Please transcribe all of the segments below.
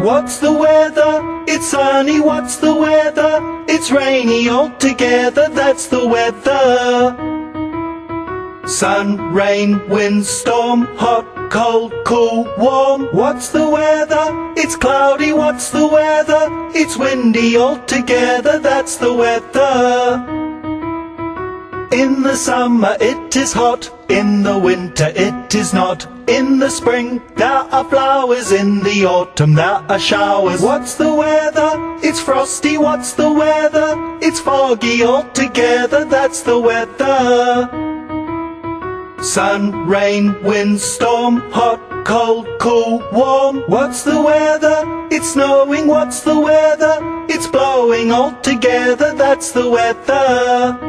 What's the weather? It's sunny. What's the weather? It's rainy altogether. That's the weather. Sun, rain, wind, storm, hot, cold, cool, warm. What's the weather? It's cloudy. What's the weather? It's windy altogether. That's the weather. In the summer it is hot, in the winter it is not. In the spring there are flowers, in the autumn there are showers. What's the weather? It's frosty. What's the weather? It's foggy altogether. That's the weather. Sun, rain, wind, storm, hot, cold, cool, warm. What's the weather? It's snowing. What's the weather? It's blowing altogether. That's the weather.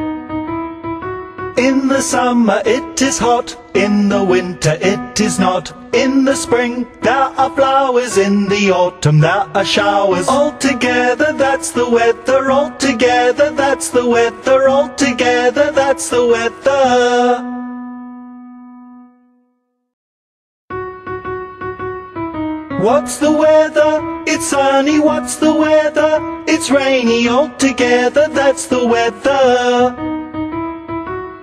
In the summer it is hot, in the winter it is not. In the spring there are flowers, in the autumn there are showers. Altogether that's the weather, altogether that's the weather, altogether that's the weather. What's the weather? It's sunny. What's the weather? It's rainy altogether. That's the weather.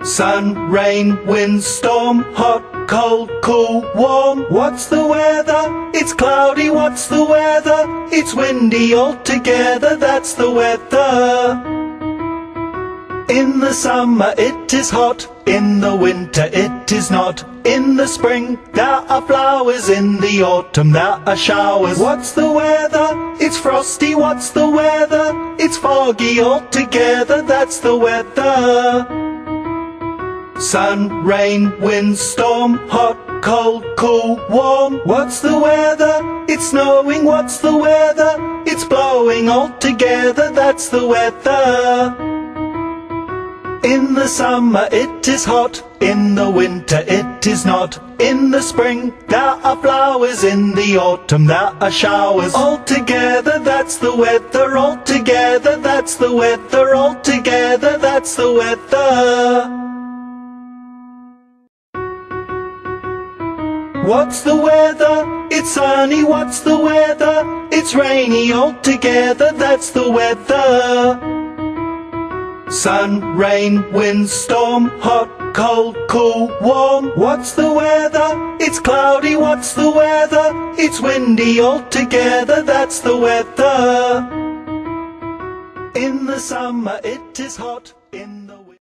Sun, rain, wind, storm, hot, cold, cool, warm. What's the weather? It's cloudy. What's the weather? It's windy altogether. That's the weather. In the summer it is hot, in the winter it is not. In the spring there are flowers, in the autumn there are showers. What's the weather? It's frosty. What's the weather? It's foggy altogether. That's the weather. Sun, rain, wind, storm, hot, cold, cool, warm. What's the weather? It's snowing. What's the weather? It's blowing altogether. That's the weather. In the summer it is hot, in the winter it is not. In the spring there are flowers, in the autumn there are showers. Altogether that's the weather, altogether that's the weather, altogether that's the weather. What's the weather? It's sunny. What's the weather? It's rainy altogether. That's the weather. Sun, rain, wind, storm, hot, cold, cool, warm. What's the weather? It's cloudy. What's the weather? It's windy altogether. That's the weather. In the summer it is hot, in the